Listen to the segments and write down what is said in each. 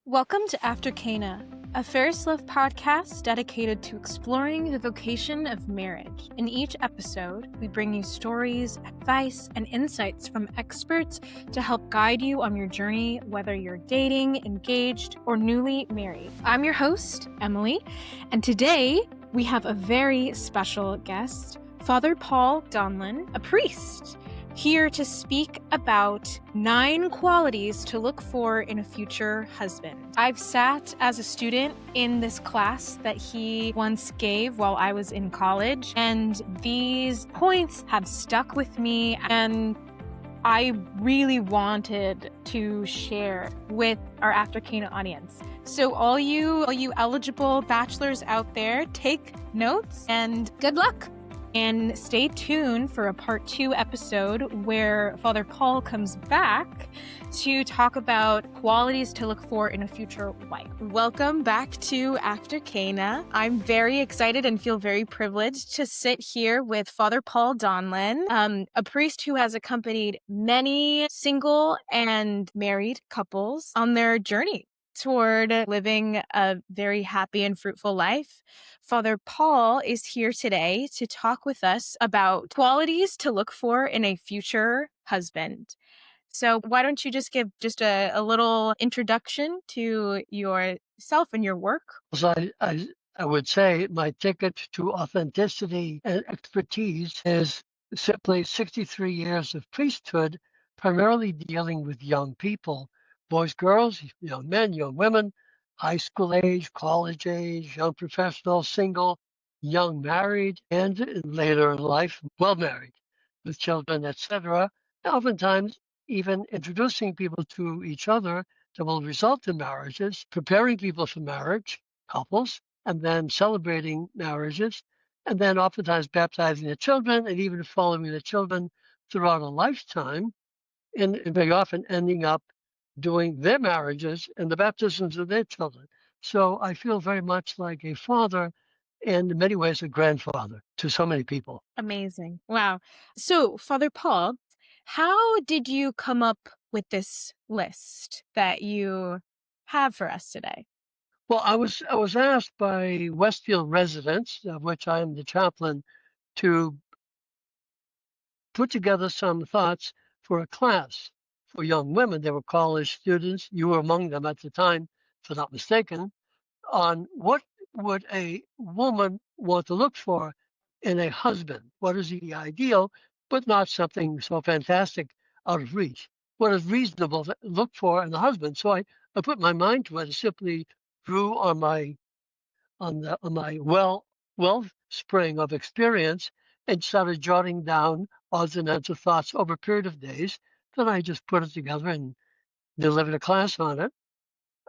Welcome to After Cana, a Ferris Love podcast dedicated to exploring the vocation of marriage. In each episode, we bring you stories, advice, and insights from experts to help guide you on your journey, whether you're dating, engaged, or newly married. I'm your host, Emily, and today we have a very special guest, Father Paul Donlan, a priest, here to speak about 9 qualities to look for in a future husband. I've sat as a student in this class that he once gave while I was in college, and these points have stuck with me, and I really wanted to share with our After Cana audience. So all you eligible bachelors out there, take notes and good luck. And stay tuned for a part 2 episode where Father Paul comes back to talk about qualities to look for in a future wife. Welcome back to After Cana. I'm very excited and feel very privileged to sit here with Father Paul Donlan, a priest who has accompanied many single and married couples on their journey toward living a very happy and fruitful life. Father Paul is here today to talk with us about qualities to look for in a future husband. So why don't you just give just a little introduction to yourself and your work? So I would say my ticket to authenticity and expertise is simply 63 years of priesthood, primarily dealing with young people, boys, girls, young men, young women, high school age, college age, young professionals, single, young married, and later in life, well married with children, etc. Oftentimes, even introducing people to each other that will result in marriages, preparing people for marriage, couples, and then celebrating marriages, and then oftentimes baptizing the children and even following the children throughout a lifetime, and very often ending up doing their marriages and the baptisms of their children. So I feel very much like a father and in many ways a grandfather to so many people. Amazing. Wow. So, Father Paul, how did you come up with this list that you have for us today? Well, I was asked by Westfield residents, of which I am the chaplain, to put together some thoughts for a class for young women. They were college students. You were among them at the time, if I'm not mistaken, on what would a woman want to look for in a husband? What is the ideal, but not something so fantastic out of reach? What is reasonable to look for in a husband? So I put my mind to it and simply drew on my wellspring of experience and started jotting down odds and ends of thoughts over a period of days. Then I just put it together and delivered a class on it,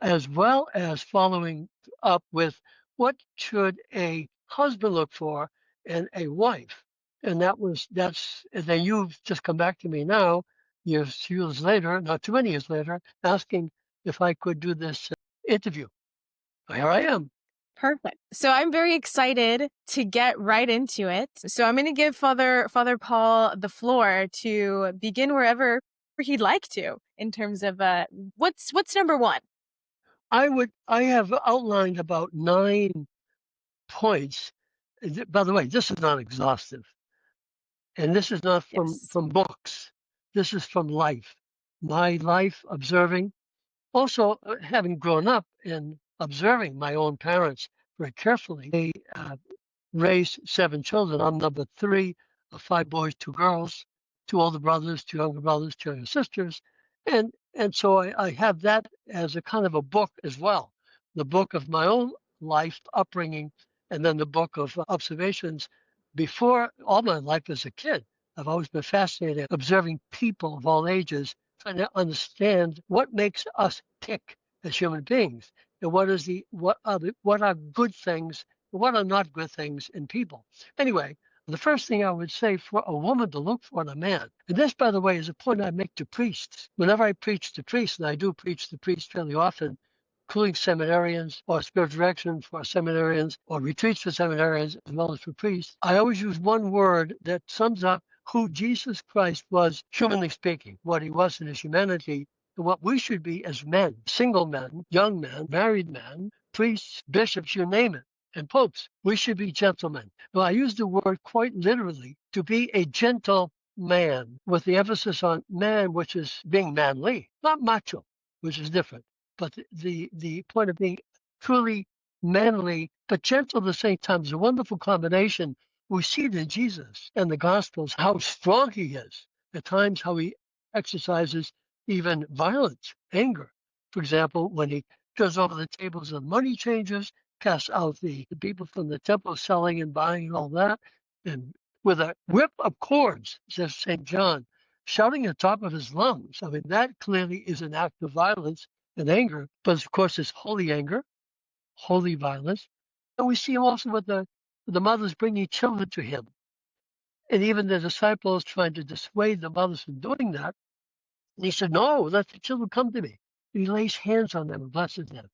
as well as following up with what should a husband look for in a wife. And and then you've just come back to me now, years later, not too many years later, asking if I could do this interview. Here I am. Perfect. So I'm very excited to get right into it. So I'm going to give Father Paul the floor to begin wherever he'd like to in terms of what's number 1. I have outlined about 9 points. By the way, this is not exhaustive, and this is not from books. This is from life, my life observing. Also, having grown up in observing my own parents very carefully, they raised 7 children. I'm number 3 of 5 boys, 2 girls, 2 older brothers, 2 younger brothers, 2 younger sisters. And so I have that as a kind of a book as well, the book of my own life, upbringing, and then the book of observations before all my life as a kid. I've always been fascinated observing people of all ages, trying to understand what makes us tick as human beings, and what are good things, and what are not good things in people. Anyway, the first thing I would say for a woman to look for in a man, and this, by the way, is a point I make to priests. Whenever I preach to priests, and I do preach to priests fairly often, including seminarians or spiritual direction for seminarians or retreats for seminarians as well as for priests, I always use one word that sums up who Jesus Christ was, humanly speaking, what he was in his humanity, and what we should be as men, single men, young men, married men, priests, bishops, you name it, and popes. We should be gentlemen. Now, I use the word quite literally, to be a gentle man, with the emphasis on man, which is being manly, not macho, which is different. But the point of being truly manly, but gentle at the same time is a wonderful combination. We see it in Jesus and the Gospels, how strong he is, at times how he exercises even violence, anger. For example, when he goes over the tables of money changers, casts out the people from the temple selling and buying and all that, and with a whip of cords, says St. John, shouting at the top of his lungs. I mean, that clearly is an act of violence and anger, but of course it's holy anger, holy violence. And we see him also with the mothers bringing children to him. And even the disciples trying to dissuade the mothers from doing that. And he said, no, let the children come to me. And he lays hands on them and blesses them.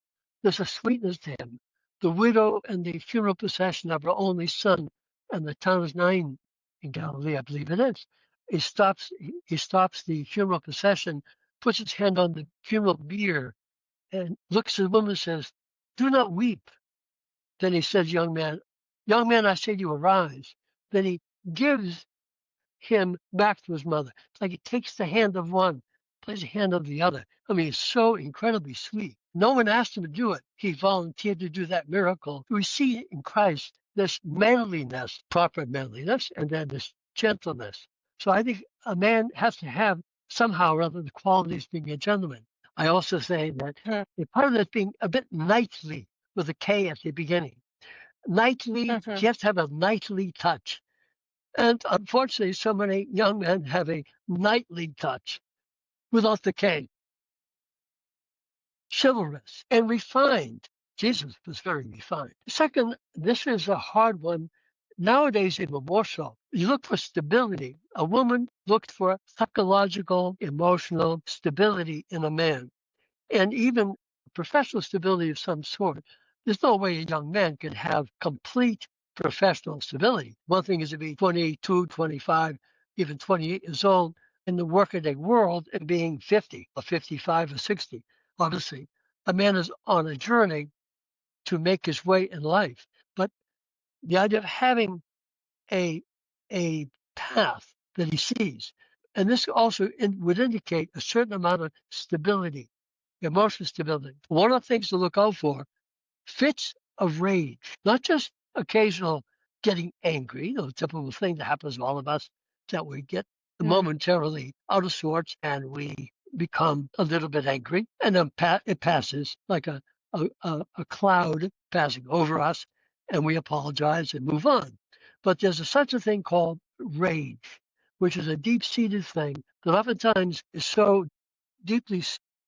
There's a sweetness to him. The widow and the funeral procession of her only son, and the town is Nain in Galilee, I believe it is. He stops the funeral procession, puts his hand on the funeral bier, and looks at the woman and says, do not weep. Then he says, young man, I say to you, arise. Then he gives him back to his mother. It's like he takes the hand of one, plays the hand of the other. I mean, it's so incredibly sweet. No one asked him to do it. He volunteered to do that miracle. We see in Christ this manliness, proper manliness, and then this gentleness. So I think a man has to have somehow or other the qualities of being a gentleman. I also say that part of that being a bit knightly with a K at the beginning. Knightly, you have to have a knightly touch. And unfortunately, so many young men have a knightly touch without the K. Chivalrous and refined. Jesus was very refined. Second, this is a hard one. Nowadays, even more so. You look for stability. A woman looked for psychological, emotional stability in a man, and even professional stability of some sort. There's no way a young man can have complete professional stability. One thing is to be 22, 25, even 28 years old in the workaday world and being 50 or 55 or 60. Obviously, a man is on a journey to make his way in life. But the idea of having a path that he sees, and this also would indicate a certain amount of stability, emotional stability. One of the things to look out for, fits of rage, not just occasional getting angry, the typical thing that happens to all of us, that we get momentarily out of sorts and we become a little bit angry, and then it passes like a cloud passing over us, and we apologize and move on. But there's such a thing called rage, which is a deep-seated thing that oftentimes is so deeply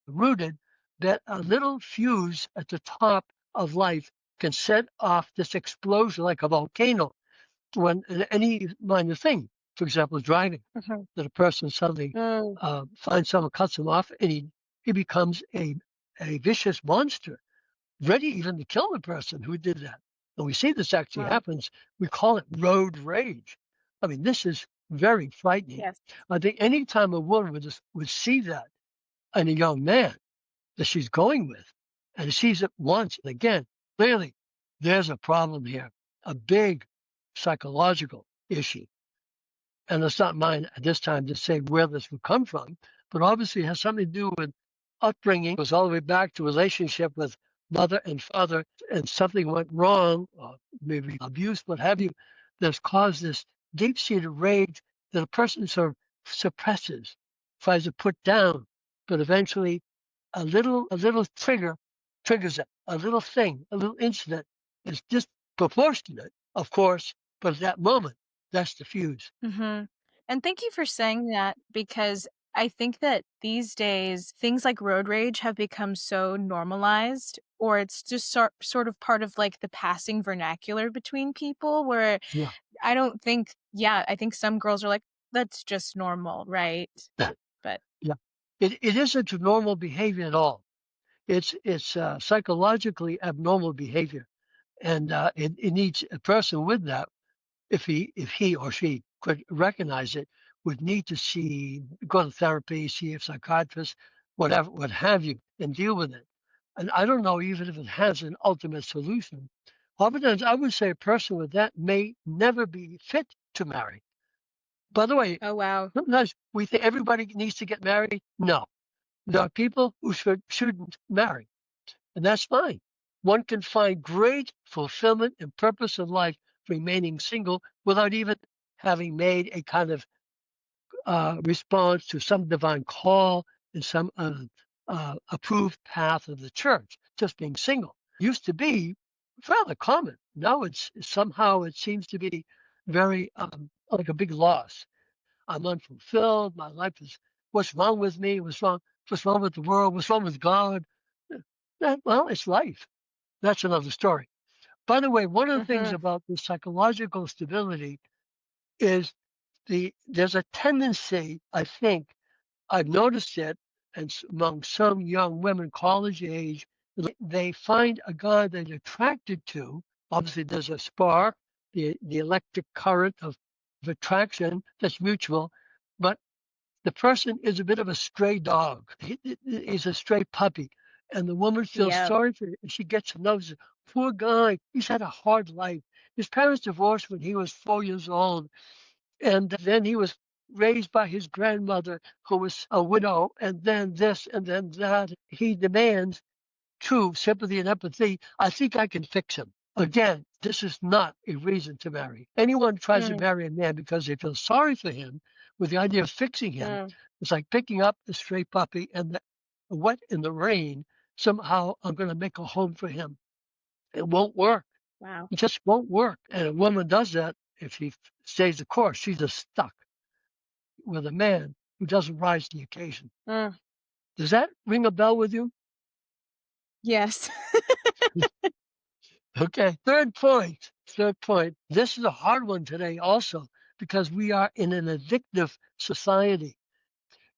rooted that a little fuse at the top of life can set off this explosion like a volcano when any minor thing, for example, driving, that a person suddenly finds someone, cuts him off, and he becomes a vicious monster, ready even to kill the person who did that. And we see this actually happens. We call it road rage. I mean, this is very frightening. Yes. I think any time a woman would see that in a young man that she's going with, and sees it once and again, clearly there's a problem here, a big psychological issue. And it's not mine at this time to say where this would come from, but obviously it has something to do with upbringing. It goes all the way back to relationship with mother and father, and something went wrong, or maybe abuse, what have you, that's caused this deep-seated rage that a person sort of suppresses, tries to put down, but eventually a little triggers it. A little thing, a little incident is disproportionate, of course, but at that moment, that's the fuse. And thank you for saying that, because I think that these days things like road rage have become so normalized, or it's just sort of part of like the passing vernacular between people, where Yeah. I think some girls are like, that's just normal, right? But yeah, it isn't normal behavior at all. It's psychologically abnormal behavior, and it needs a person with that, if he or she could recognize it, would need to go to therapy, see a psychiatrist, whatever, what have you, and deal with it. And I don't know even if it has an ultimate solution. Oftentimes, I would say a person with that may never be fit to marry. By the way, Oh, wow. sometimes we think everybody needs to get married. No, there are people who shouldn't marry, and that's fine. One can find great fulfillment and purpose in life remaining single without even having made a kind of response to some divine call and some approved path of the church. Just being single used to be rather common. Now it's somehow it seems to be very like a big loss. I'm unfulfilled. My life is what's wrong with me? What's wrong? What's wrong with the world? What's wrong with God? Well, it's life. That's another story. By the way, one of the things Mm-hmm. about the psychological stability is there's a tendency, I think, I've noticed it, and among some young women, college age, they find a guy they're attracted to. Obviously, there's a spark, the electric current of attraction that's mutual, but the person is a bit of a stray dog. He's a stray puppy. And the woman feels Yeah. sorry for him. She gets to know, says, poor guy, he's had a hard life. His parents divorced when he was 4 years old. And then he was raised by his grandmother, who was a widow, and then this and then that. He demands true sympathy and empathy. I think I can fix him. Again, this is not a reason to marry. Anyone tries to Mm, marry a man because they feel sorry for him with the idea of fixing him, mm, it's like picking up the stray puppy and the wet in the rain. Somehow I'm going to make a home for him. It won't work. wow. It just won't work. And a woman does that if she stays the course. She's just stuck with a man who doesn't rise to the occasion. Mm, Does that ring a bell with you? yes. Okay. Third point. Third point. This is a hard one today also because we are in an addictive society.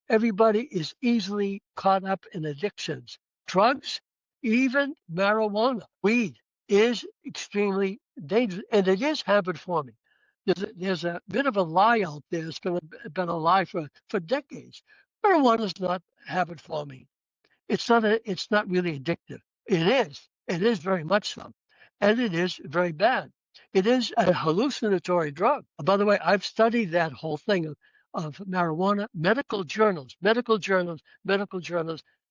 Everybody is easily caught up in addictions. Drugs, even marijuana, weed is extremely dangerous, and it is habit forming. There's a bit of a lie out there. It's been a lie for decades. Marijuana is not habit forming. It's not really addictive. It is. It is very much so. And it is very bad. It is a hallucinatory drug. By the way, I've studied that whole thing of marijuana, medical journals,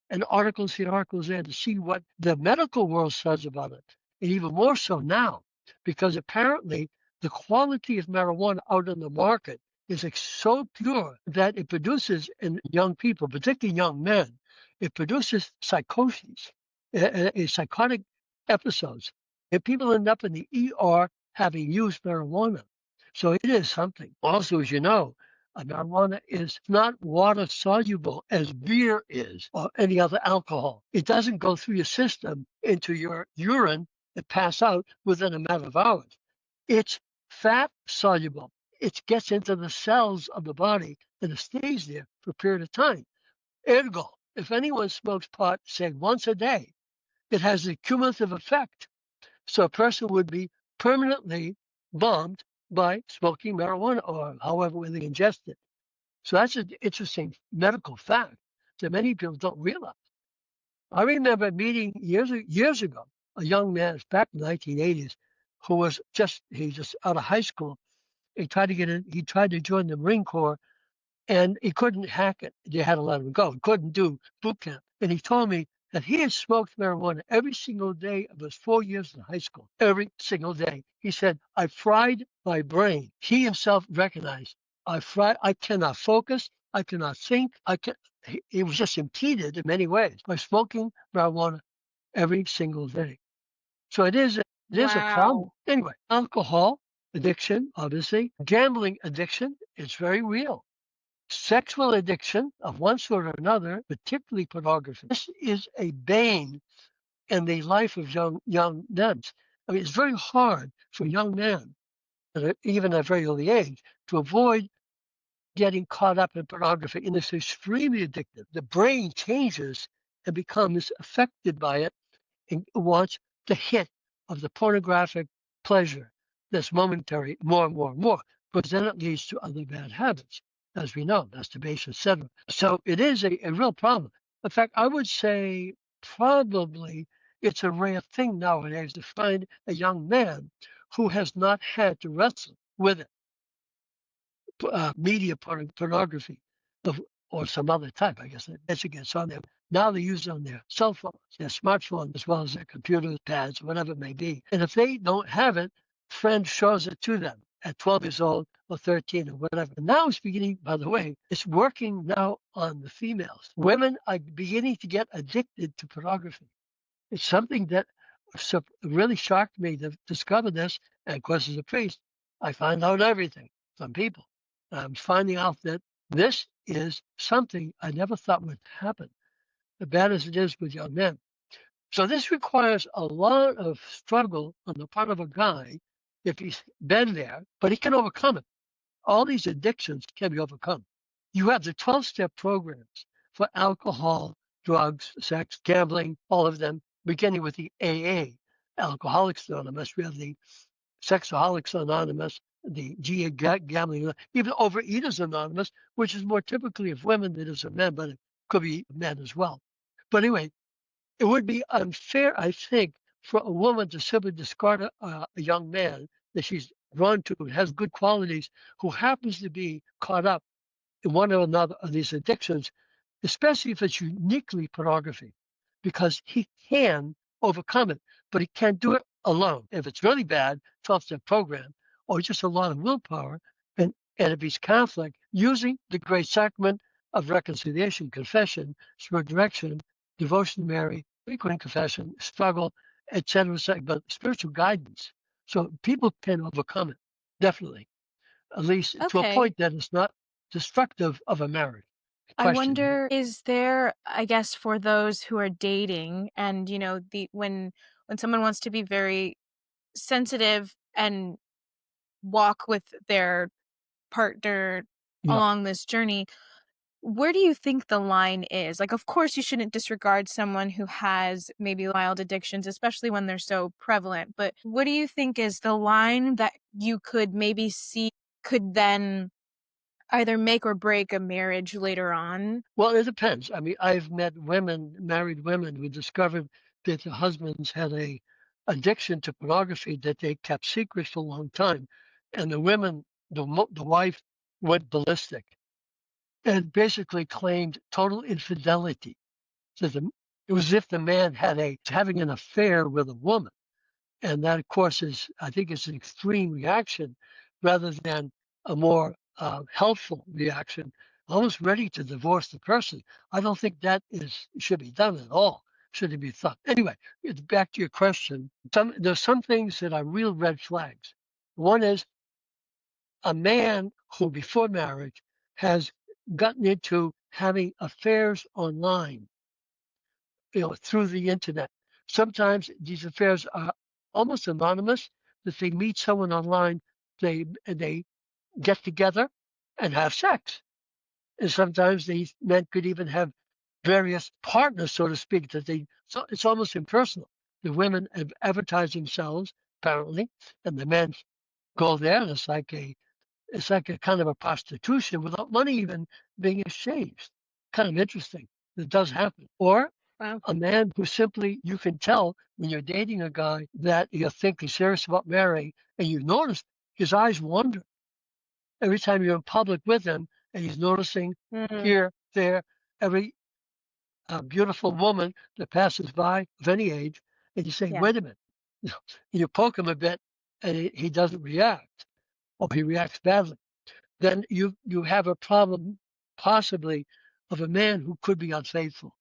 and articles here, articles there to see what the medical world says about it. And even more so now, because apparently the quality of marijuana out on the market is so pure that it produces in young people, particularly young men, it produces psychoses, psychotic episodes, and people end up in the ER having used marijuana. So it is something. Also, as you know, marijuana is not water soluble as beer is or any other alcohol. It doesn't go through your system into your urine and pass out within a matter of hours. It's fat soluble. It gets into the cells of the body and it stays there for a period of time. Ergo, if anyone smokes pot, say once a day, it has a cumulative effect. So a person would be permanently bombed by smoking marijuana or however they ingest it. So that's an interesting medical fact that many people don't realize. I remember meeting years ago a young man back in the 1980s who was he just out of high school. He tried to get in. He tried to join the Marine Corps and he couldn't hack it. They had to let him go. He couldn't do boot camp. And he told me that he had smoked marijuana every single day of his 4 years in high school. Every single day. He said, I fried my brain. He himself recognized, I cannot focus. I cannot think. He was just impeded in many ways by smoking marijuana every single day. So it is a problem. Wow. Anyway, alcohol addiction, obviously, gambling addiction is very real. Sexual addiction of one sort or another, particularly pornography. This is a bane in the life of young men. I mean, it's very hard for young men, even at a very early age, to avoid getting caught up in pornography. And it's extremely addictive. The brain changes and becomes affected by it and wants the hit of the pornographic pleasure that's momentary more and more and more, because then it leads to other bad habits, as we know, masturbation, etc. So it is a real problem. In fact, I would say probably it's a rare thing nowadays to find a young man who has not had to wrestle with it, media pornography or some other type, I guess. As it gets on there. Now they use it on their cell phones, their smartphones, as well as their computers, pads, whatever it may be. And if they don't have it, friend shows it to them at 12 years old or 13 or whatever. And now it's beginning, by the way, it's working now on the females. Women are beginning to get addicted to pornography. It's something that really shocked me to discover this. And of course, as a priest, I find out everything from people. I'm finding out that this is something I never thought would happen, as bad as it is with young men. So this requires a lot of struggle on the part of a guy if he's been there, but he can overcome it. All these addictions can be overcome. You have the 12-step programs for alcohol, drugs, sex, gambling, all of them, beginning with the AA, Alcoholics Anonymous. We have the Sexaholics Anonymous, the Gambling, even Overeaters Anonymous, which is more typically of women than it is of men, but it could be men as well. But anyway, it would be unfair, I think, for a woman to simply discard a young man that she's drawn to and has good qualities, who happens to be caught up in one or another of these addictions, especially if it's uniquely pornography, because he can overcome it, but he can't do it alone. If it's really bad, 12-step program, or just a lot of willpower, and if he's Catholic, using the great sacrament of reconciliation, confession, spiritual direction, devotion to Mary, frequent confession, struggle, etc., but spiritual guidance. So people can overcome it, definitely, at least to a Okay. point that it's not destructive of a marriage. I wonder, is there, I guess, for those who are dating and, when someone wants to be very sensitive and walk with their partner Yeah. along this journey, where do you think the line is? Like, of course, you shouldn't disregard someone who has maybe mild addictions, especially when they're so prevalent. But what do you think is the line that you could maybe see could then either make or break a marriage later on? Well, it depends. I mean, I've met women, married women, who discovered that the husbands had a addiction to pornography that they kept secret for a long time, and the women, the wife, went ballistic and basically claimed total infidelity. So it was as if the man having an affair with a woman. And that, of course, I think it's an extreme reaction rather than a more helpful reaction, almost ready to divorce the person. I don't think that should be done at all. Should it be thought? Anyway, back to your question. There's some things that are real red flags. One is a man who, before marriage, has gotten into having affairs online, through the internet. Sometimes these affairs are almost anonymous, that they meet someone online, they get together and have sex. And sometimes these men could even have various partners, so to speak, so it's almost impersonal. The women advertise themselves, apparently, and the men go there, and it's like a kind of a prostitution without money even being exchanged. Kind of interesting. It does happen. Or Wow. a man who simply, you can tell when you're dating a guy that you think he's serious about marrying, and you notice his eyes wander every time you're in public with him, and he's noticing here, there, every beautiful woman that passes by of any age, and you say, Yeah. wait a minute. You poke him a bit, and he doesn't react, or he reacts badly. Then you have a problem, possibly, of a man who could be unfaithful.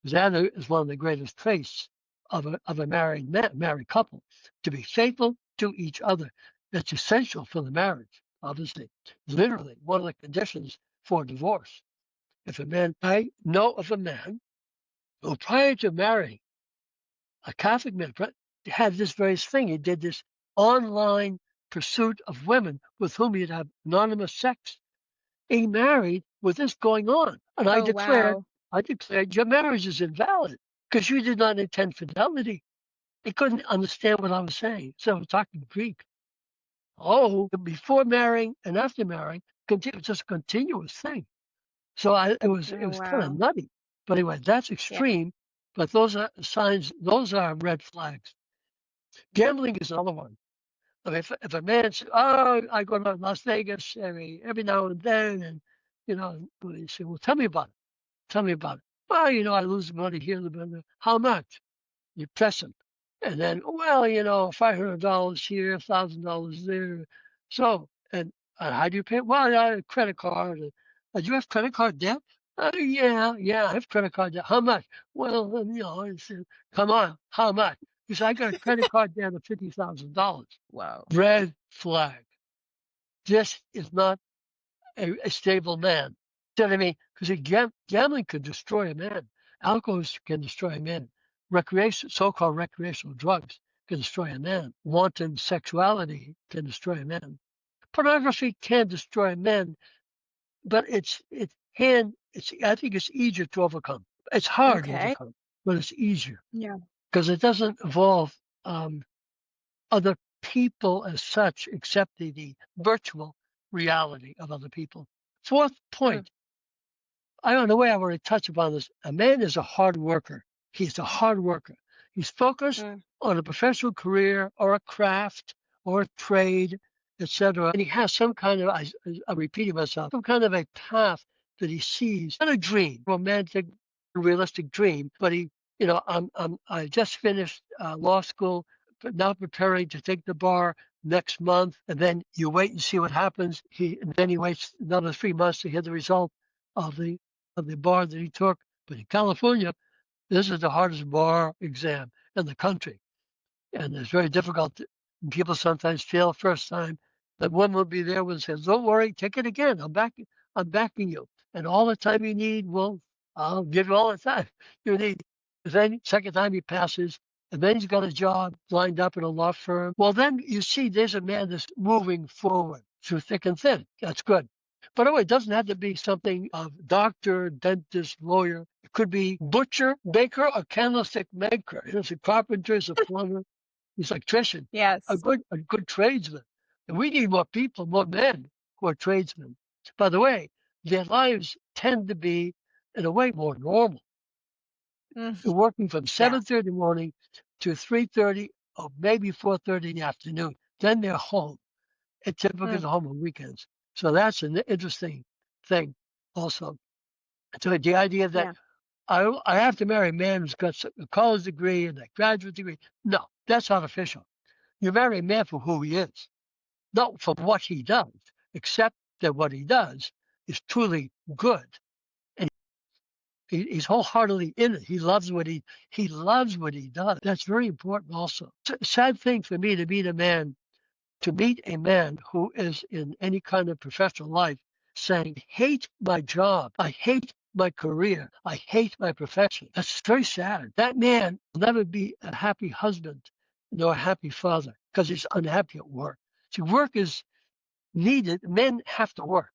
That is one of the greatest traits of a married couple, to be faithful to each other. That's essential for the marriage, obviously. Literally, one of the conditions for divorce. I know of a man who, prior to marrying a Catholic man, had this very thing. He did this online pursuit of women with whom he'd have anonymous sex. He married with this going on. And Oh, wow. I declared your marriage is invalid because you did not intend fidelity. He couldn't understand what I was saying. So I was talking Greek. Oh, before marrying and after marrying, just a continuous thing. So it was kind of wow. nutty. But anyway, that's extreme. But those are signs. Those are red flags. Gambling is another one. I mean, if a man says, "Oh, I go to Las Vegas every now and then," and you say, "Well, tell me about it. Tell me about it." Well, I lose money here, how much? You press him, and then, well, $500 here, $1,000 there. So, and how do you pay? Well, I have a credit card. Do you have credit card debt? Yeah, I have credit card debt. How much? Well, come on, how much? Because I got a credit card debt of $50,000. Wow. Red flag. This is not a stable man. You know what I mean? Because gambling could destroy a man. Alcohol can destroy a man. So-called recreational drugs can destroy a man. Wanton sexuality can destroy a man. Pornography can destroy a man, but I think it's easier to overcome. It's hard to overcome, but it's easier. Yeah. Because it doesn't involve other people as such, except the virtual reality of other people. Fourth point, I don't know where I already touched upon this. A man is a hard worker. He's a hard worker. He's focused on a professional career or a craft or a trade, etc. And he has some kind of, I'm repeating myself, some kind of a path that he sees, not a dream, romantic, realistic dream, but I just finished law school, but now preparing to take the bar next month, and then you wait and see what happens. And then he waits another 3 months to hear the result of the bar that he took. But in California, this is the hardest bar exam in the country. And it's very difficult. People sometimes fail first time. The woman will be there and says, "Don't worry, take it again. I'm backing you. And all the time you need, I'll give you all the time you need." Then second time he passes, and then he's got a job lined up in a law firm. Well, then you see there's a man that's moving forward through thick and thin. That's good. By the way, it doesn't have to be something of doctor, dentist, lawyer. It could be butcher, baker, or candlestick maker. It's a carpenter, it's a plumber, it's electrician. Yes. A good tradesman. And we need more people, more men who are tradesmen. By the way, their lives tend to be, in a way, more normal. They're working from 7:30 in the morning to 3:30 or maybe 4:30 in the afternoon. Then they're home. It typically is home on weekends. So that's an interesting thing also. So the idea that I have to marry a man who's got a college degree and a graduate degree. No, that's artificial. You marry a man for who he is, not for what he does, except that what he does is truly good. And he's wholeheartedly in it. He loves what he does. That's very important also. It's a sad thing for me to meet a man who is in any kind of professional life saying, "I hate my job. I hate my career. I hate my profession." That's very sad. That man will never be a happy husband nor a happy father because he's unhappy at work. See, work is needed. Men have to work.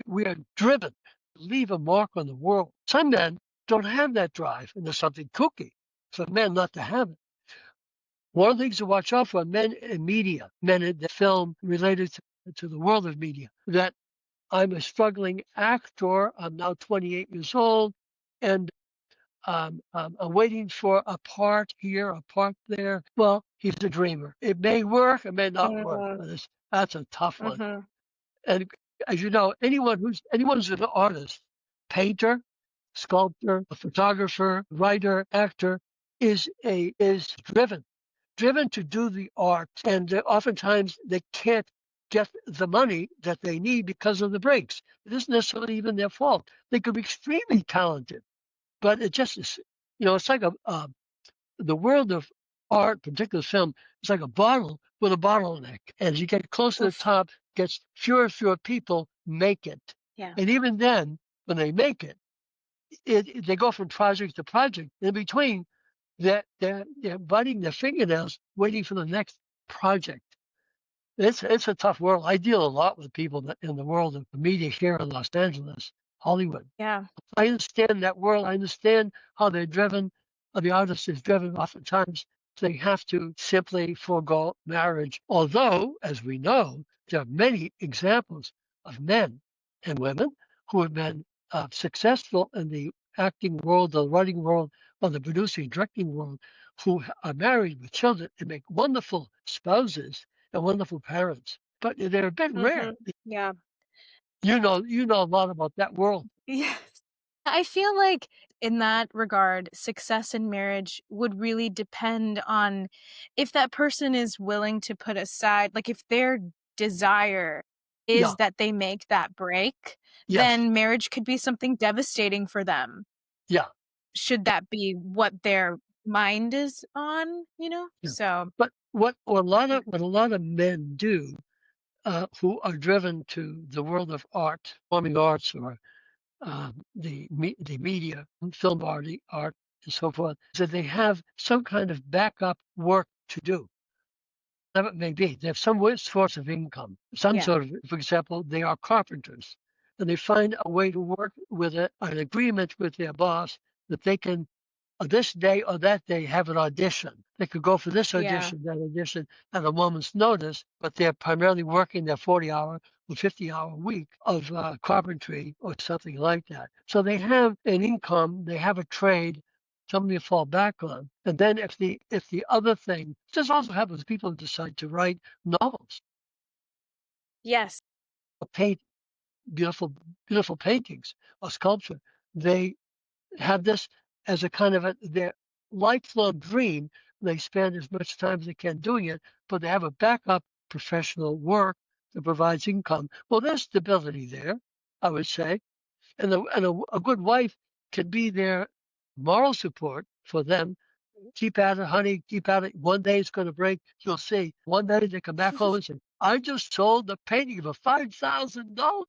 We are driven to leave a mark on the world. Some men don't have that drive, and there's something kooky for men not to have it. One of the things to watch out for men in media, men in the film related to the world of media, that I'm a struggling actor. I'm now 28 years old, and I'm waiting for a part here, a part there. Well, he's a dreamer. It may work, it may not work. But that's a tough one. And as you know, anyone who's an artist, painter, sculptor, a photographer, writer, actor, is driven to do the art, and oftentimes they can't get the money that they need because of the breaks. It isn't necessarily even their fault. They could be extremely talented, but it just is, it's like the world of art, particularly film, it's like a bottle with a bottleneck. And as you get close to the top, gets fewer and fewer people make it. Yeah. And even then, when they make it, they go from project to project. In between, they're biting their fingernails, waiting for the next project. It's a tough world. I deal a lot with people in the world of media here in Los Angeles, Hollywood. Yeah. I understand that world. I understand how they're driven. The artist is driven. Oftentimes, they have to simply forego marriage. Although, as we know, there are many examples of men and women who have been successful in the acting world, the writing world, or the producing, directing world, who are married with children and make wonderful spouses and wonderful parents. But they're a bit rare. Yeah. You know a lot about that world. Yes. I feel like in that regard, success in marriage would really depend on if that person is willing to put aside, like if their desire Yeah. is that they make that break, Yes. then marriage could be something devastating for them. Yeah. Should that be what their mind is on, Yeah. So But what a lot of men do, who are driven to the world of art, performing arts, or the media, film art, and so forth, so they have some kind of backup work to do. Whatever it may be, they have some source of income, some Yeah. sort of, for example, they are carpenters, and they find a way to work with an agreement with their boss that they can, this day or that day, have an audition. They could go for this Yeah. audition, that audition at a moment's notice, but they're primarily working their 40-hour or 50-hour week of carpentry or something like that. So they have an income, they have a trade, something to fall back on. And then if the other thing, this also happens, people decide to write novels Yes. or paint beautiful, beautiful paintings or sculpture. They have this as a kind of their lifelong dream. They spend as much time as they can doing it, but they have a backup professional work that provides income. Well, there's stability there, I would say. And a good wife can be their moral support for them. Keep at it, honey. Keep at it. One day it's going to break. You'll see. One day they come back home and say, I just sold the painting for $5,000.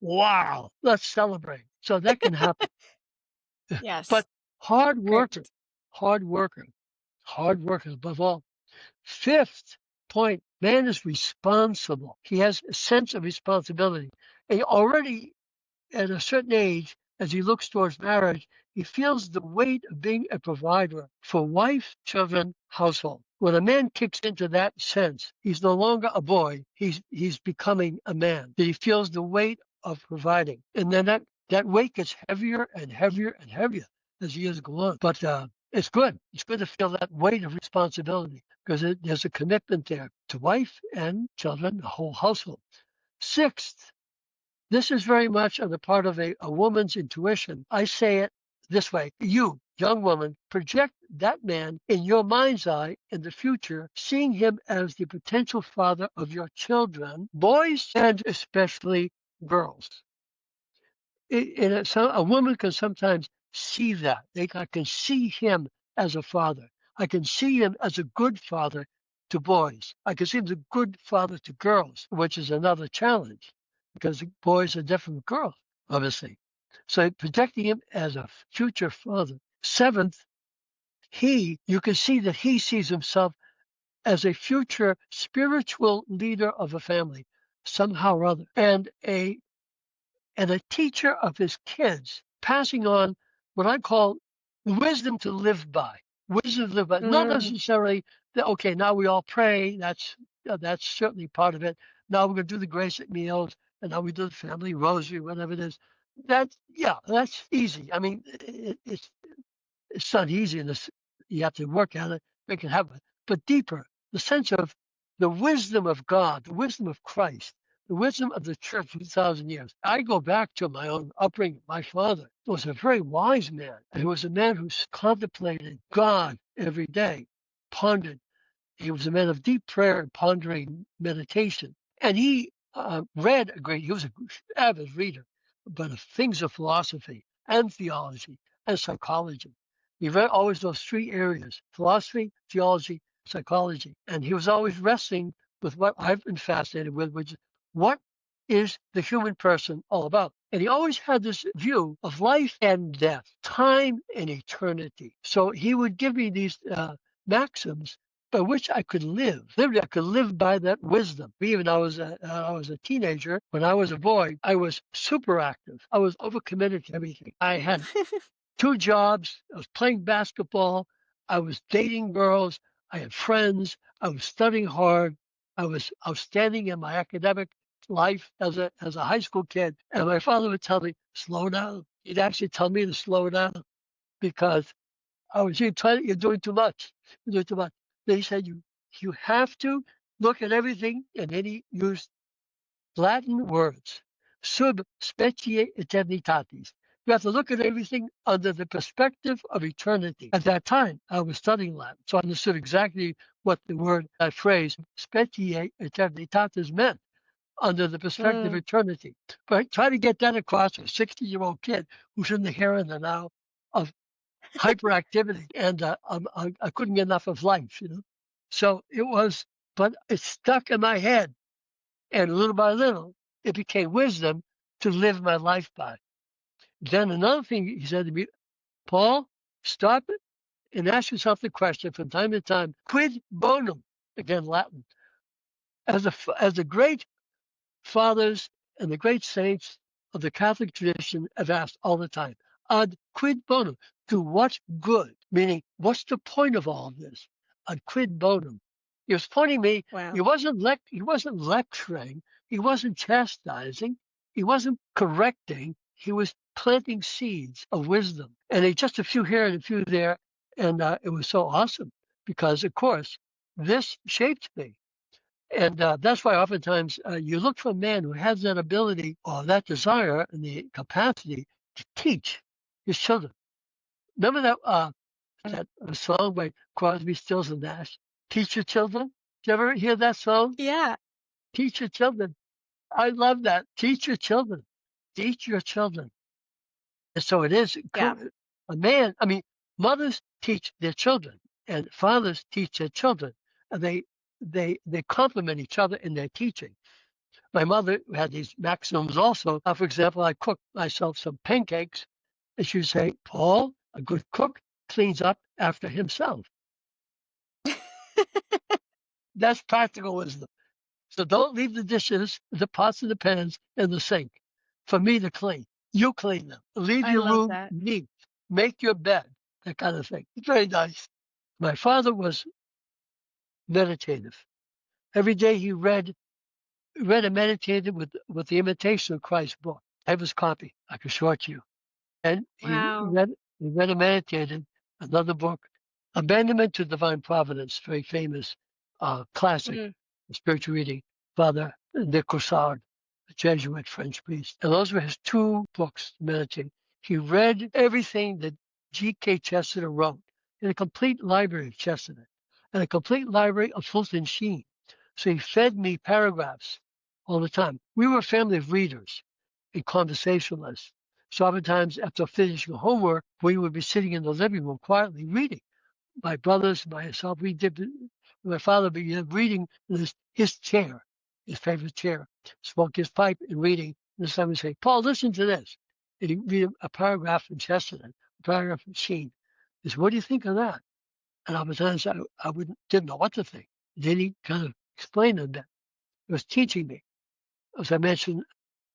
Wow. Let's celebrate. So that can happen. Yes. But hard Great. worker, hard worker, hard worker above all. Fifth point, man is responsible. He has a sense of responsibility. And already at a certain age, as he looks towards marriage, he feels the weight of being a provider for wife, children, household. When a man kicks into that sense, he's no longer a boy. He's becoming a man. He feels the weight of providing. And then that weight gets heavier and heavier and heavier as years go on. But it's good. It's good to feel that weight of responsibility because there's a commitment there to wife and children, the whole household. Sixth, this is very much on the part of a woman's intuition. I say it this way. You, young woman, project that man in your mind's eye in the future, seeing him as the potential father of your children, boys and especially girls. A woman can sometimes see that. I can see him as a father. I can see him as a good father to boys. I can see him as a good father to girls, which is another challenge because boys are different from girls, obviously. So projecting him as a future father. Seventh, you can see that he sees himself as a future spiritual leader of a family, somehow or other, and a teacher of his kids, passing on what I call wisdom to live by. Wisdom to live by, not necessarily that. Okay, now we all pray. That's certainly part of it. Now we're going to do the grace at meals, and now we do the family rosary, whatever it is. That's easy. I mean, it's not easy. You have to work at it, make it happen. But deeper, the sense of the wisdom of God, the wisdom of Christ, the wisdom of the church for 2,000 years. I go back to my own upbringing. My father was a very wise man. He was a man who contemplated God every day, pondered. He was a man of deep prayer and pondering meditation. And he he was an avid reader, but of things of philosophy and theology and psychology. He read always those three areas: philosophy, theology, psychology. And he was always wrestling with what I've been fascinated with, which is what is the human person all about? And he always had this view of life and death, time and eternity. So he would give me these maxims by which I could live. Literally, I could live by that wisdom. Even I was a teenager. When I was a boy, I was super active. I was overcommitted to everything. I had 2 jobs. I was playing basketball. I was dating girls. I had friends. I was studying hard. I was outstanding in my academic life as a high school kid. And my father would tell me, slow down. He'd actually tell me to slow down because I was here trying. You're doing too much. You're doing too much. They said you have to look at everything, and then he used Latin words, sub specie eternitatis. You have to look at everything under the perspective of eternity. At that time, I was studying Latin, so I understood exactly what the word, that phrase, specie eternitatis meant, under the perspective of eternity. But try to get that across to a 60-year-old kid who's in the here and the now of hyperactivity, and I couldn't get enough of life, So it was, but it stuck in my head, and little by little, it became wisdom to live my life by. Then another thing he said to me, Paul, stop it and ask yourself the question from time to time, quid bonum, again Latin, as the great fathers and the great saints of the Catholic tradition have asked all the time, ad quid bonum, to what good? Meaning, what's the point of all of this? Ad quid bonum. He was pointing me. Wow. He wasn't lecturing. He wasn't chastising. He wasn't correcting. He was planting seeds of wisdom. And just a few here and a few there. And it was so awesome because, of course, this shaped me. And that's why oftentimes you look for a man who has that ability or that desire and the capacity to teach his children. Remember that song by Crosby, Stills and Nash, Teach Your Children? Did you ever hear that song? Yeah. Teach your children. I love that. Teach your children. Teach your children. And so it is. Yeah. Mothers teach their children and fathers teach their children. And they complement each other in their teaching. My mother had these maxims also. For example, I cooked myself some pancakes, and she would say, Paul, a good cook cleans up after himself. That's practical wisdom. So don't leave the dishes, the pots and the pans in the sink for me to clean. You clean them. Leave your room neat. Make your bed, that kind of thing. It's very nice. My father was meditative. Every day he read and meditated with the Imitation of Christ book. I have his copy. I can show it to you. And he read and meditated another book, Abandonment to Divine Providence, very famous classic spiritual reading, Father de Caussade, a Jesuit French priest. And those were his two books to meditate. He read everything that G.K. Chesterton wrote in a complete library of Chesterton and a complete library of Fulton Sheen. So he fed me paragraphs all the time. We were a family of readers and conversationalists. So oftentimes after finishing homework, we would be sitting in the living room quietly reading. My brothers, myself, my father began reading in his chair, his favorite chair, smoke his pipe and reading. And this time he'd say, Paul, listen to this. And he'd read a paragraph from Chesterton, a paragraph from Sheen. He said, what do you think of that? And oftentimes I didn't know what to think. Then he kind of explained it a bit. He was teaching me, as I mentioned,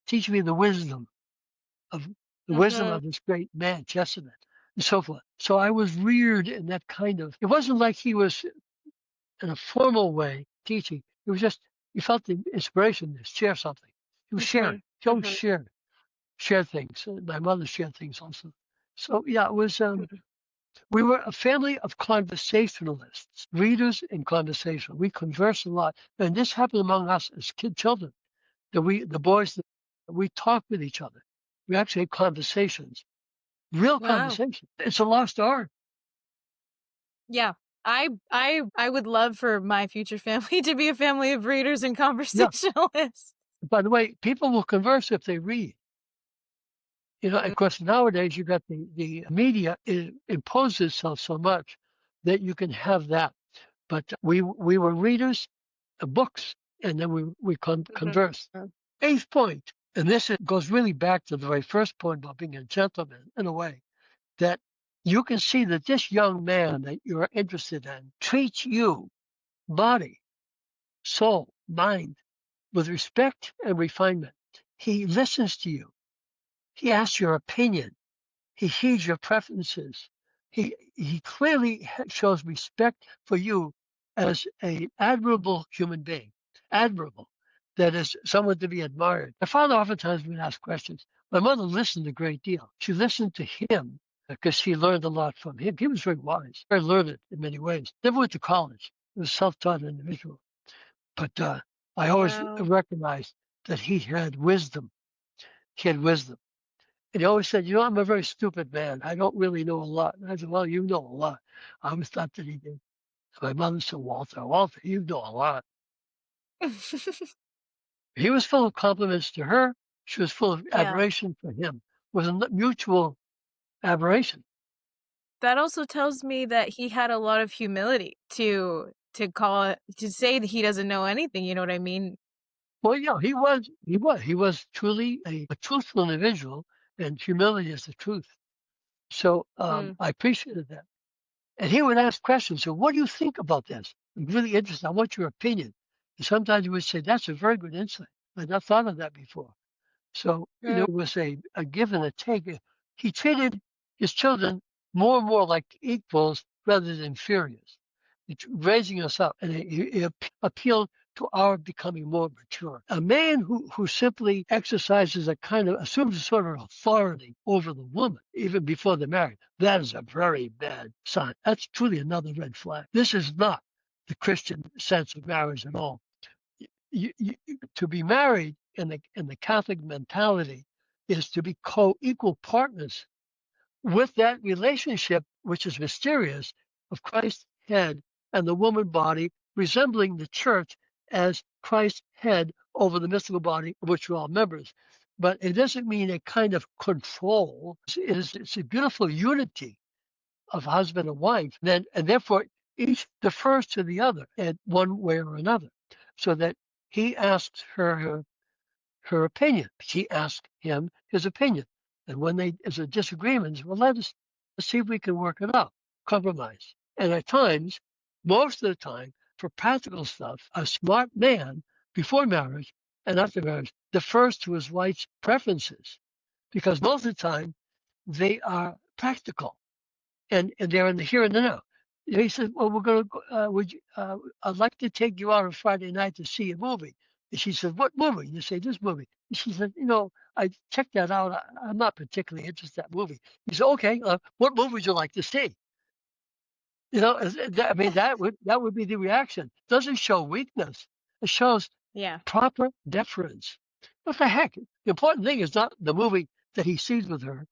teaching me the wisdom of this great man, Chesterton, and so forth. So I was reared in that kind of, it wasn't like he was in a formal way teaching. It was just, you felt the inspiration to share something. He was sharing. He always shared things. My mother shared things also. So yeah, it was, we were a family of conversationalists, readers and conversation. We conversed a lot. And this happened among us as children, that the boys, we talked with each other. We actually had conversations, real conversations. It's a lost art. Yeah. I would love for my future family to be a family of readers and conversationalists. Yeah. By the way, people will converse if they read. Of course, nowadays you've got the media, it imposes itself so much that you can have that. But we were readers of books, and then we conversed. Eighth point, and this goes really back to the very first point about being a gentleman in a way, that you can see that this young man that you're interested in treats you, body, soul, mind, with respect and refinement. He listens to you. He asks your opinion. He heeds your preferences. He clearly shows respect for you as an admirable human being. Admirable. That is someone to be admired. My father oftentimes would ask questions. My mother listened a great deal. She listened to him because she learned a lot from him. He was very wise, very learned in many ways. Never went to college. He was a self-taught individual. But I always Wow. recognized that he had wisdom. He had wisdom. And he always said, I'm a very stupid man. I don't really know a lot. And I said, well, you know a lot. I always thought that he did. My mother said, Walter, you know a lot. He was full of compliments to her. She was full of Yeah. admiration for him. It was a mutual admiration. That also tells me that he had a lot of humility to say that he doesn't know anything, you know what I mean? Well, yeah, he was truly a truthful individual, and humility is the truth. So Mm. I appreciated that. And he would ask questions. So, what do you think about this? I'm really interested. I want your opinion. And sometimes he would say, that's a very good insight. I'd not thought of that before. So, Mm. it was a give and a take. He treated his children more and more like equals rather than inferiors. It's raising us up, and he appealed to our becoming more mature. A man who simply exercises assumes a sort of authority over the woman, even before they're married, that is a very bad sign. That's truly another red flag. This is not the Christian sense of marriage at all. To be married in the Catholic mentality is to be co-equal partners with that relationship, which is mysterious, of Christ's head and the woman body, resembling the church as Christ's head over the mystical body, of which we're all members. But it doesn't mean a kind of control. It's a beautiful unity of husband and wife, and therefore each defers to the other in one way or another, so that he asks her opinion. She asked him his opinion. And when there's a disagreement, well, let's see if we can work it out, compromise. And at times, most of the time, for practical stuff, a smart man before marriage and after marriage defers to his wife's preferences because most of the time they are practical and they're in the here and the now. He said, "Well, we're going to. I'd like to take you out on Friday night to see a movie." And she said, "What movie?" You say, "This movie." And she said, I checked that out. I'm not particularly interested in that movie." He said, "Okay, what movie would you like to see?" I mean, that would be the reaction. Doesn't show weakness. It shows Yeah. proper deference. What the heck? The important thing is not the movie that he sees with her,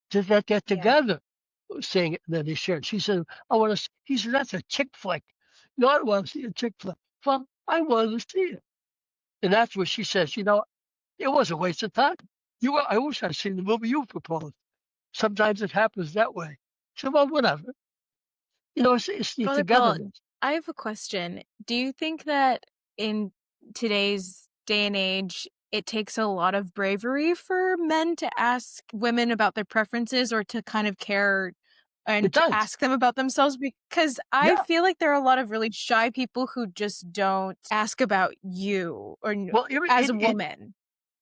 just that they're Yeah. together saying it, and then they shared. She said, "I want to." He said, "That's a chick flick." No, I don't want to see a chick flick. Well, I wanted to see it, and that's what she says. It was a waste of time. I wish I'd seen the movie you proposed. Sometimes it happens that way. So, well, whatever. It's the Father Paul, togetherness. I have a question. Do you think that in today's day and age, it takes a lot of bravery for men to ask women about their preferences or to kind of care It and to does. ask them about themselves? Because I Yeah. feel like there are a lot of really shy people who just don't ask about you or Well, as a woman.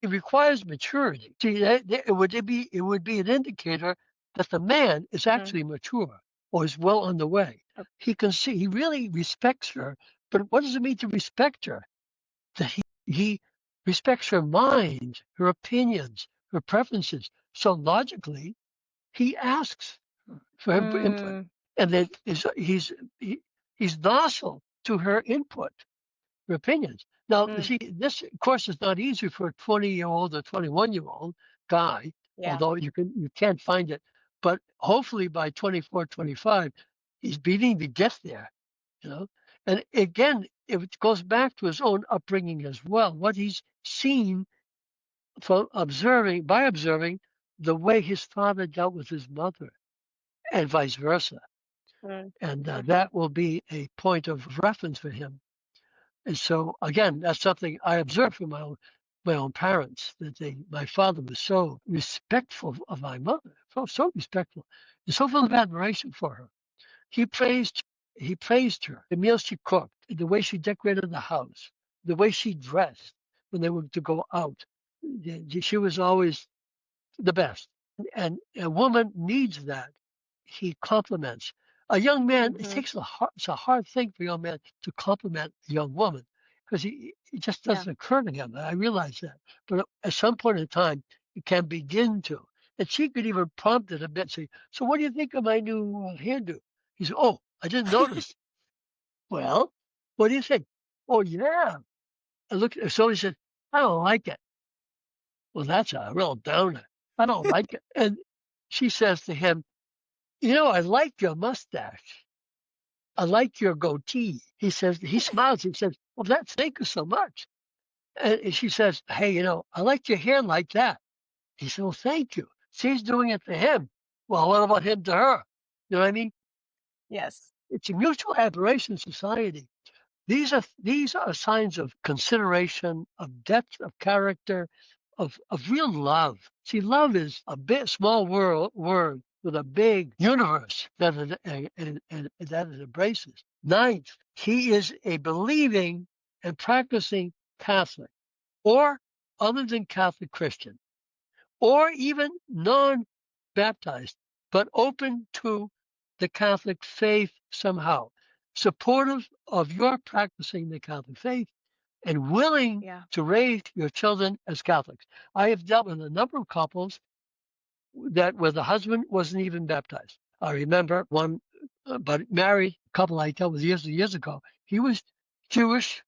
it requires maturity. See, it would be an indicator that the man is Mm. actually mature or is well on the way. He can see he really respects her, but what does it mean to respect her? That he respects her mind, her opinions, her preferences. So logically, he asks for her input, Mm. and then he's docile to her input, her opinions. Now, Mm. see, this, of course, is not easy for a 20-year-old or 21-year-old guy, Yeah. although you can't find it. But hopefully by 24, 25, he's beginning to get there, you know. And again, it goes back to his own upbringing as well, what he's seen by observing the way his father dealt with his mother and vice versa. Mm. And Mhm. that will be a point of reference for him. And so again, that's something I observed from my own parents, that my father was so respectful of my mother, so respectful, and so full of admiration for her. He praised he praised her, the meals she cooked, the way she decorated the house, the way she dressed when they were to go out. She was always the best. And a woman needs that. He compliments. A young man, Mhm. it's a hard thing for a young man to compliment a young woman because it just Yeah. doesn't occur to him. I realize that. But at some point in time, can begin to. And she could even prompt it a bit, say, so what do you think of my new hairdo? He said, oh, I didn't notice. Well, what do you think? Oh, yeah. And look, so he said, I don't like it. Well, that's a real downer. I don't like it. And she says to him, you know, I like your mustache. I like your goatee. He says, he smiles. He says, well, thank you so much. And she says, hey, you know, I like your hair like that. He said, well, thank you. She's doing it to him. Well, what about him to her? You know what I mean? Yes. It's a mutual admiration society. These are signs of consideration, of depth of character, of real love. See, love is a bit small word with a big universe that it embraces. Ninth, he is a believing and practicing Catholic, or other than Catholic Christian, or even non-baptized, but open to the Catholic faith somehow, supportive of your practicing the Catholic faith and willing to raise your children as Catholics. I have dealt with a number of couples where the husband wasn't even baptized. I remember one, but married couple I dealt with years and years ago. He was Jewish,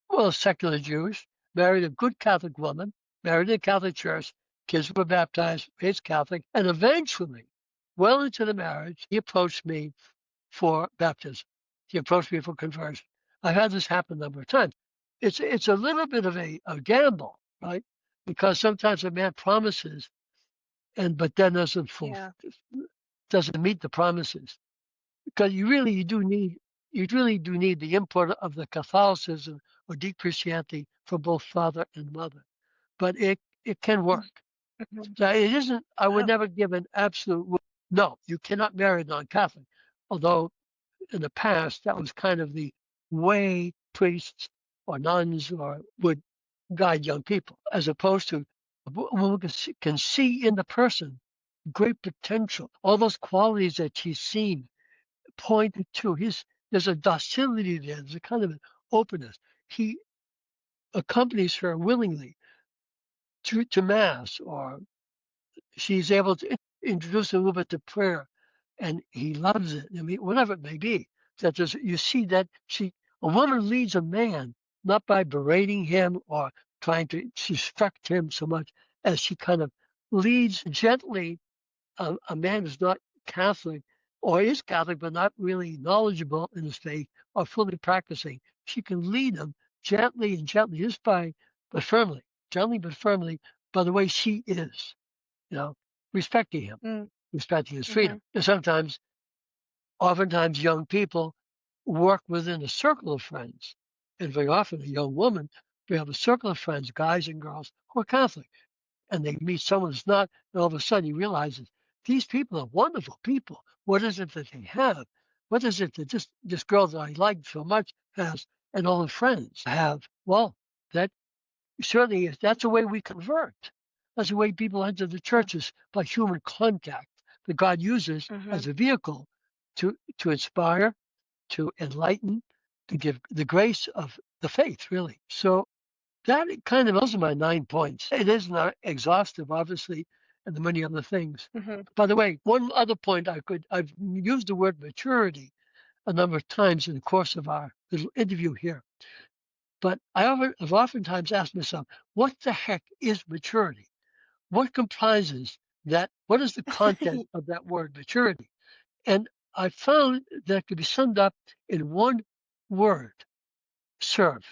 well, secular Jewish, married a good Catholic woman, married in a Catholic church, kids were baptized, raised Catholic, and eventually, well into the marriage, he approached me for baptism. He approached me for conversion. I've had this happen a number of times. It's a little bit of a gamble, right? Because sometimes a man promises but then doesn't meet the promises. Because you really do need the input of the Catholicism or deep Christianity for both father and mother. But it can work. So it isn't. I would never give an absolute no. You cannot marry a non-Catholic, although in the past that was kind of the way priests or nuns would guide young people, as opposed to a woman can see in the person great potential, all those qualities that she's seen pointed to. There's a docility there. There's a kind of an openness. He accompanies her willingly to mass, or she's able to introduce a little bit to prayer, and he loves it. I mean, whatever it may be. You see that a woman leads a man not by berating him or trying to instruct him so much as she kind of leads gently a man who's not Catholic or is Catholic but not really knowledgeable in his faith or fully practicing. She can lead him gently and gently, but firmly, gently but firmly, by the way she is, respecting him, respecting his freedom. And oftentimes young people work within a circle of friends. And very often a young woman, we have a circle of friends, guys and girls, who are Catholic. And they meet someone who's not, and all of a sudden he realizes these people are wonderful people. What is it that they have? What is it that this girl that I like so much has, and all her friends have? Well, that certainly that's the way we convert. That's the way people enter the churches, by human contact that God uses as a vehicle to inspire, to enlighten, to give the grace of the faith, really. So those are my 9 points. It is not exhaustive, obviously, and the many other things. By the way, one other point I've used the word maturity a number of times in the course of our little interview here. But I've oftentimes asked myself, what the heck is maturity? What comprises that? What is the content of that word maturity? And I found that it could be summed up in one word: serve.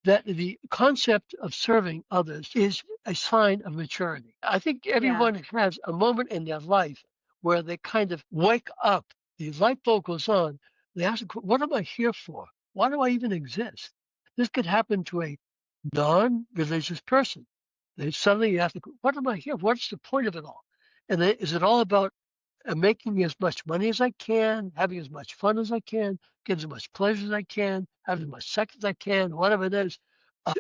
That the concept of serving others is a sign of maturity. I think everyone has a moment in their life where they kind of wake up, the light bulb goes on, they ask, what am I here for? Why do I even exist? This could happen to a non-religious person. They suddenly ask, what am I here? What's the point of it all? And then, is it all about making as much money as I can, having as much fun as I can, getting as much pleasure as I can, having as much sex as I can, whatever it is,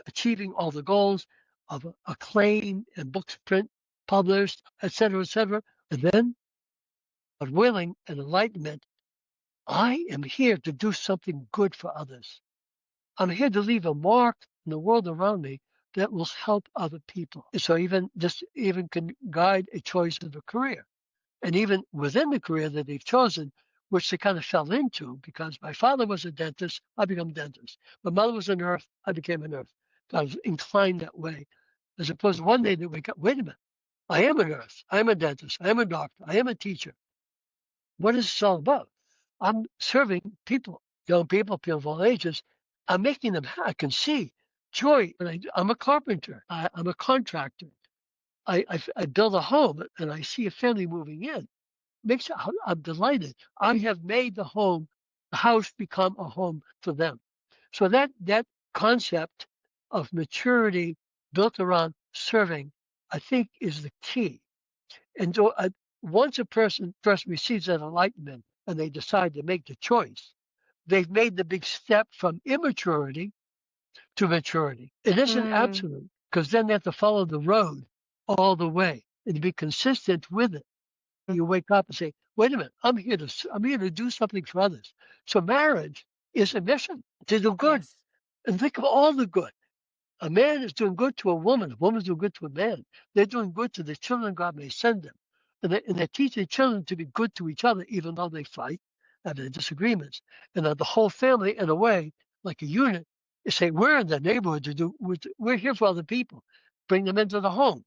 achieving all the goals of acclaim and books print, published, etc., etc. And then, but willing and enlightenment, I am here to do something good for others. I'm here to leave a mark in the world around me that will help other people. So even can guide a choice of a career. And even within the career that they've chosen, which they kind of fell into, because my father was a dentist, I became a dentist. My mother was a nurse, I became a nurse. I was inclined that way. As opposed to one day they wake up, wait a minute, I am a nurse, I am a dentist, I am a doctor, I am a teacher. What is this all about? I'm serving people, young people of all ages. I'm making them, I can see joy. I'm a carpenter, I'm a contractor. I build a home and I see a family moving in. I'm delighted. I have made the house become a home for them. So that concept of maturity built around serving, I think, is the key. And so, once a person receives that enlightenment and they decide to make the choice, they've made the big step from immaturity to maturity. It isn't absolute, because then they have to follow the road all the way and be consistent with it. You wake up and say, wait a minute, I'm here to do something for others. So marriage is a mission to do good. Yes. And think of all the good. A man is doing good to a woman is doing good to a man. They're doing good to the children God may send them. And they're teaching children to be good to each other, even though they fight, have their disagreements. And the whole family, in a way, like a unit, is saying, we're in the neighborhood we're here for other people. Bring them into the home.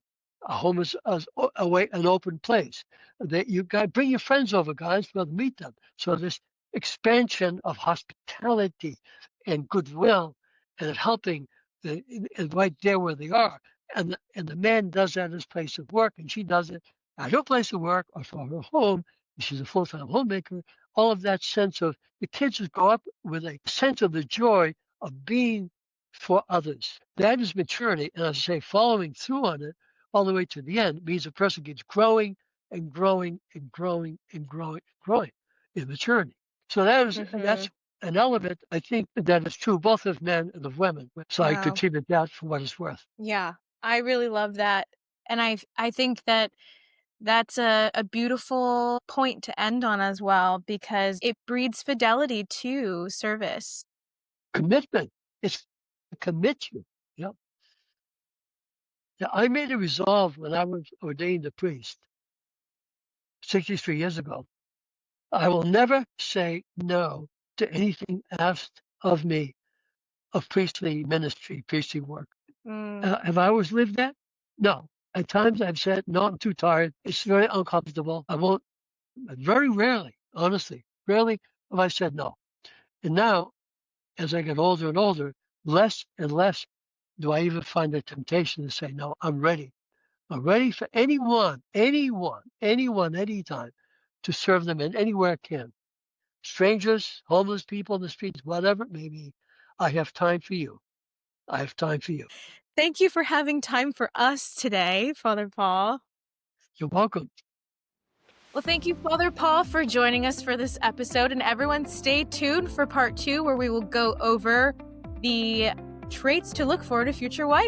A home is an open place. You guys bring your friends over, guys, we'll meet them. So this expansion of hospitality and goodwill and helping right there where they are. And the man does that at his place of work, and she does it at her place of work or for her home. She's a full-time homemaker. All of that sense of the kids just grow up with a sense of the joy of being for others. That is maturity. And as I say, following through on it all the way to the end means a person keeps growing and growing and growing and growing and growing in maturity. So that's an element, I think, that is true both of men and of women. So I contribute that for what it's worth. Yeah, I really love that. And I think that that's a beautiful point to end on as well, because it breeds fidelity to service. Commitment. It's to commit you. Yep. Yeah, I made a resolve when I was ordained a priest 63 years ago. I will never say no to anything asked of me of priestly ministry, priestly work. Have I always lived that? No. At times I've said, no, I'm too tired. It's very uncomfortable. I won't. Very rarely, honestly, rarely have I said no. And now, as I get older and older, less and less do I even find the temptation to say, no, I'm ready. I'm ready for anyone, anytime to serve them in anywhere I can. Strangers, homeless people in the streets, whatever it may be, I have time for you. I have time for you. Thank you for having time for us today, Father Paul. You're welcome. Well, thank you, Father Paul, for joining us for this episode. And everyone, stay tuned for part 2, where we will go over the traits to look for in a future wife.